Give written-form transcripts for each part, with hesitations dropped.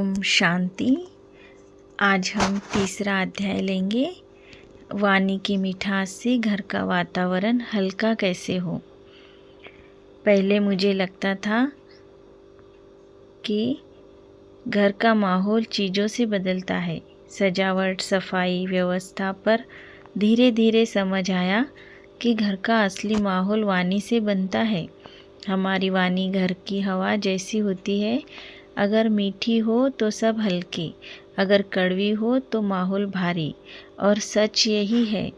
ओम शांति। आज हम तीसरा अध्याय लेंगे, वाणी की मिठास से घर का वातावरण हल्का कैसे हो। पहले मुझे लगता था कि घर का माहौल चीज़ों से बदलता है, सजावट, सफाई, व्यवस्था, पर धीरे धीरे समझ आया कि घर का असली माहौल वाणी से बनता है। हमारी वाणी घर की हवा जैसी होती है, अगर मीठी हो तो सब हल्के, अगर कड़वी हो तो माहौल भारी। और सच यही है,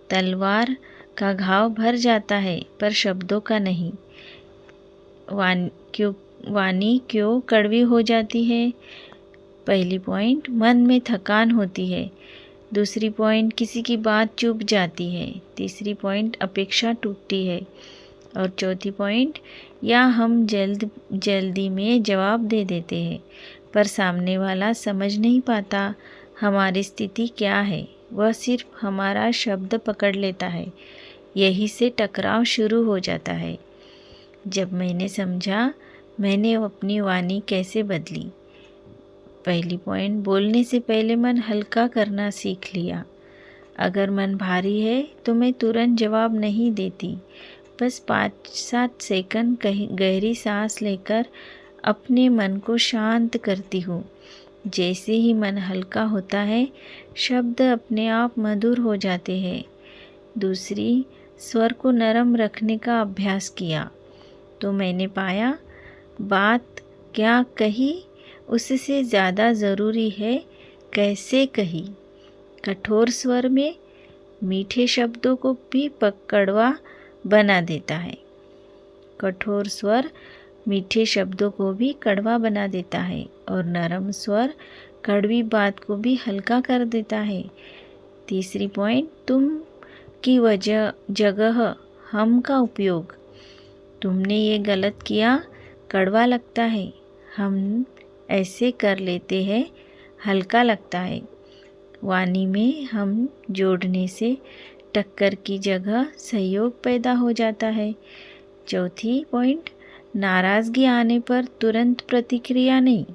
तलवार का घाव भर जाता है पर शब्दों का नहीं। वाणी क्यों कड़वी हो जाती है? पहली पॉइंट, मन में थकान होती है। दूसरी पॉइंट, किसी की बात चुभ जाती है। तीसरी पॉइंट, अपेक्षा टूटती है। और चौथी पॉइंट, या हम जल्दी में जवाब दे देते हैं पर सामने वाला समझ नहीं पाता हमारी स्थिति क्या है, वह सिर्फ हमारा शब्द पकड़ लेता है। यही से टकराव शुरू हो जाता है। जब मैंने समझा, मैंने अपनी वाणी कैसे बदली। पहली पॉइंट, बोलने से पहले मन हल्का करना सीख लिया। अगर मन भारी है तो मैं तुरंत जवाब नहीं देती, बस 5-7 सेकंड गहरी सांस लेकर अपने मन को शांत करती हूँ। जैसे ही मन हल्का होता है, शब्द अपने आप मधुर हो जाते हैं। दूसरी, स्वर को नरम रखने का अभ्यास किया तो मैंने पाया, बात क्या कही उससे ज़्यादा ज़रूरी है कैसे कही। कठोर स्वर में मीठे शब्दों को भी कड़वा बना देता है। कठोर स्वर मीठे शब्दों को भी कड़वा बना देता है और नरम स्वर कड़वी बात को भी हल्का कर देता है। तीसरी पॉइंट, तुम की जगह हम का उपयोग। तुमने ये गलत किया, कड़वा लगता है, हम ऐसे कर लेते हैं, हल्का लगता है। वाणी में हम जोड़ने से टक्कर की जगह सहयोग पैदा हो जाता है। चौथी पॉइंट, नाराज़गी आने पर तुरंत प्रतिक्रिया नहीं।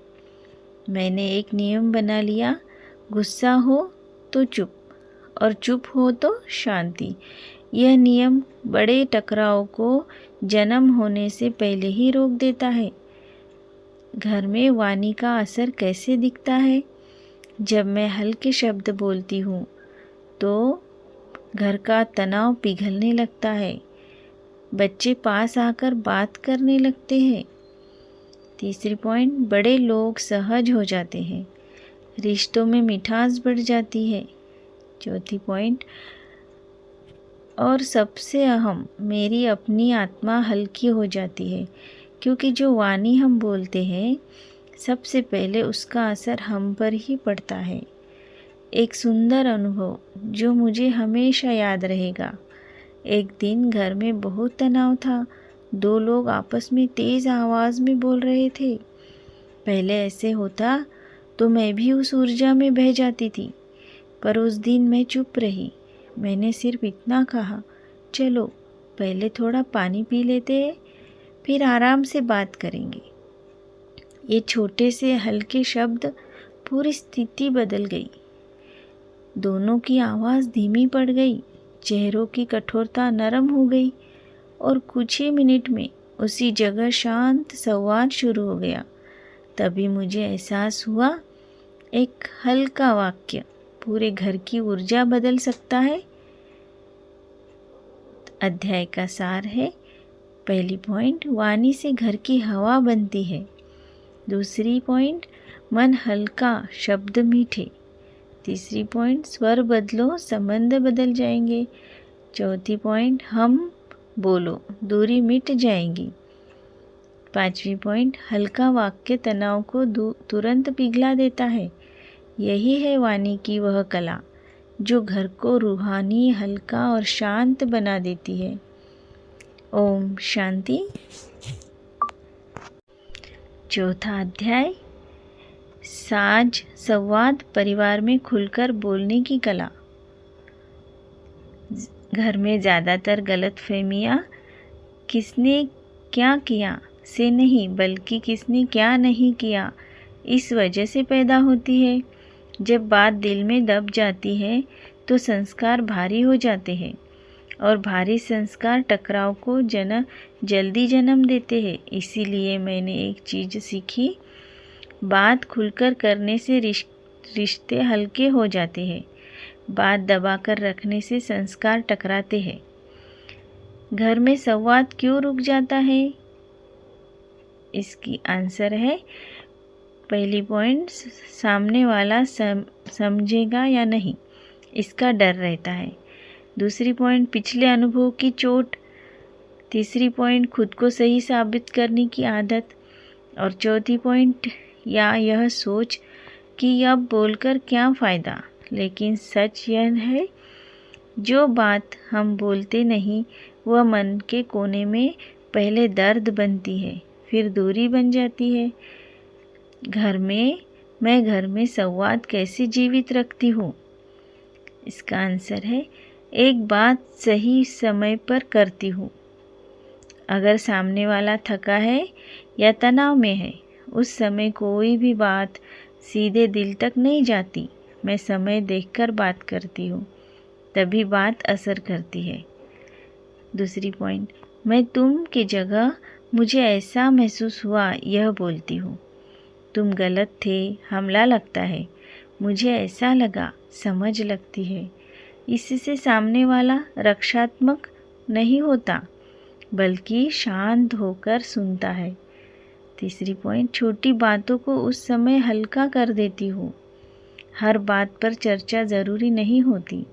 मैंने एक नियम बना लिया, गुस्सा हो तो चुप और चुप हो तो शांति। यह नियम बड़े टकराव को जन्म होने से पहले ही रोक देता है। घर में वाणी का असर कैसे दिखता है? जब मैं हल्के शब्द बोलती हूँ तो घर का तनाव पिघलने लगता है। बच्चे पास आकर बात करने लगते हैं। तीसरी पॉइंट, बड़े लोग सहज हो जाते हैं, रिश्तों में मिठास बढ़ जाती है। चौथी पॉइंट, और सबसे अहम, मेरी अपनी आत्मा हल्की हो जाती है, क्योंकि जो वाणी हम बोलते हैं सबसे पहले उसका असर हम पर ही पड़ता है। एक सुंदर अनुभव जो मुझे हमेशा याद रहेगा। एक दिन घर में बहुत तनाव था। 2 लोग आपस में तेज़ आवाज़ में बोल रहे थे। पहले ऐसे होता तो मैं भी उस ऊर्जा में बह जाती थी, पर उस दिन मैं चुप रही। मैंने सिर्फ इतना कहा, चलो पहले थोड़ा पानी पी लेते हैं, फिर आराम से बात करेंगे। ये छोटे से हल्के शब्द पूरी स्थिति बदल गई। दोनों की आवाज़ धीमी पड़ गई, चेहरों की कठोरता नरम हो गई और कुछ ही मिनट में उसी जगह शांत संवाद शुरू हो गया। तभी मुझे एहसास हुआ, एक हल्का वाक्य पूरे घर की ऊर्जा बदल सकता है। अध्याय का सार है, पहली पॉइंट, वाणी से घर की हवा बनती है। दूसरी पॉइंट, मन हल्का, शब्द मीठे। तीसरी पॉइंट, स्वर बदलो, संबंध बदल जाएंगे। चौथी पॉइंट, हम बोलो, दूरी मिट जाएंगी। पांचवी पॉइंट, हल्का वाक्य तनाव को तुरंत पिघला देता है। यही है वाणी की वह कला जो घर को रूहानी, हल्का और शांत बना देती है। ओम शांति। चौथा अध्याय, साज संवाद, परिवार में खुलकर बोलने की कला। घर में ज़्यादातर गलतफहमियाँ किसने क्या किया से नहीं, बल्कि किसने क्या नहीं किया, इस वजह से पैदा होती है। जब बात दिल में दब जाती है तो संस्कार भारी हो जाते हैं और भारी संस्कार टकराव को जल्दी जन्म देते हैं। इसीलिए मैंने एक चीज़ सीखी, बात खुलकर करने से रिश्ते हल्के हो जाते हैं। बात दबाकर रखने से संस्कार टकराते हैं। घर में संवाद क्यों रुक जाता है? इसकी आंसर है, पहली पॉइंट, सामने वाला समझेगा या नहीं, इसका डर रहता है। दूसरी पॉइंट, पिछले अनुभव की चोट। तीसरी पॉइंट, खुद को सही साबित करने की आदत। और चौथी पॉइंट, या यह सोच कि अब बोलकर क्या फ़ायदा। लेकिन सच यह है, जो बात हम बोलते नहीं वह मन के कोने में पहले दर्द बनती है, फिर दूरी बन जाती है। मैं घर में संवाद कैसे जीवित रखती हूँ? इसका आंसर है, एक बात सही समय पर करती हूँ। अगर सामने वाला थका है या तनाव में है, उस समय कोई भी बात सीधे दिल तक नहीं जाती। मैं समय देखकर बात करती हूँ, तभी बात असर करती है। दूसरी पॉइंट, मैं तुम की जगह मुझे ऐसा महसूस हुआ यह बोलती हूँ। तुम गलत थे, हमला लगता है, मुझे ऐसा लगा, समझ लगती है। इससे सामने वाला रक्षात्मक नहीं होता, बल्कि शांत होकर सुनता है। तीसरी पॉइंट, छोटी बातों को उस समय हल्का कर देती हूँ। हर बात पर चर्चा ज़रूरी नहीं होती।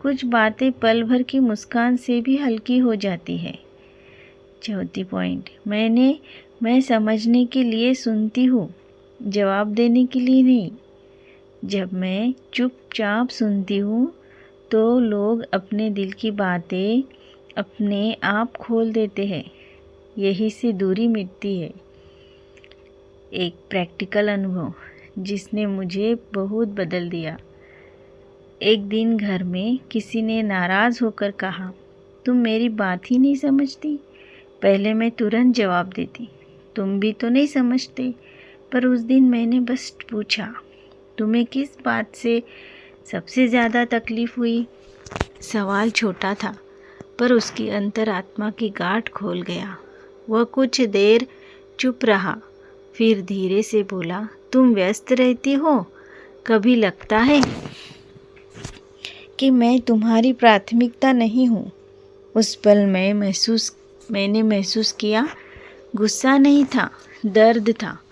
कुछ बातें पल भर की मुस्कान से भी हल्की हो जाती है। चौथी पॉइंट, मैं समझने के लिए सुनती हूँ, जवाब देने के लिए नहीं। जब मैं चुपचाप सुनती हूँ तो लोग अपने दिल की बातें अपने आप खोल देते हैं। यही से दूरी मिटती है। एक प्रैक्टिकल अनुभव जिसने मुझे बहुत बदल दिया। एक दिन घर में किसी ने नाराज़ होकर कहा, तुम मेरी बात ही नहीं समझती। पहले मैं तुरंत जवाब देती, तुम भी तो नहीं समझते। पर उस दिन मैंने बस पूछा, तुम्हें किस बात से सबसे ज़्यादा तकलीफ़ हुई? सवाल छोटा था, पर उसकी अंतरात्मा की गांठ खोल गया। वह कुछ देर चुप रहा, फिर धीरे से बोला, तुम व्यस्त रहती हो, कभी लगता है कि मैं तुम्हारी प्राथमिकता नहीं हूँ। उस पल मैंने महसूस किया, गुस्सा नहीं था, दर्द था।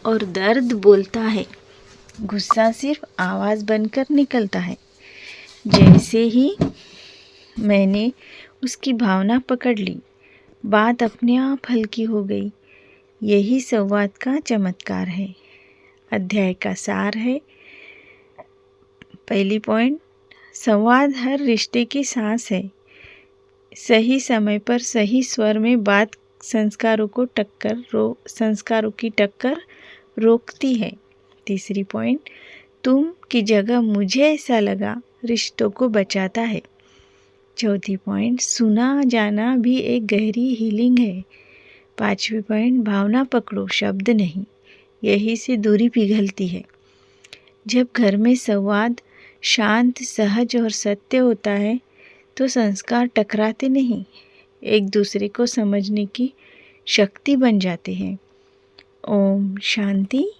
और दर्द बोलता है, गुस्सा सिर्फ आवाज़ बनकर निकलता है। जैसे ही मैंने उसकी भावना पकड़ ली, बात अपने आप हल्की हो गई। यही संवाद का चमत्कार है। अध्याय का सार है, पहली पॉइंट, संवाद हर रिश्ते की सांस है। सही समय पर सही स्वर में बात संस्कारों की टक्कर रोकती है। तीसरी पॉइंट, तुम की जगह मुझे ऐसा लगा रिश्तों को बचाता है। चौथी पॉइंट, सुना जाना भी एक गहरी हीलिंग है। पांचवी पॉइंट, भावना पकड़ो, शब्द नहीं। यही से दूरी पिघलती है। जब घर में संवाद शांत, सहज और सत्य होता है तो संस्कार टकराते नहीं, एक दूसरे को समझने की शक्ति बन जाते हैं। ओम शांति।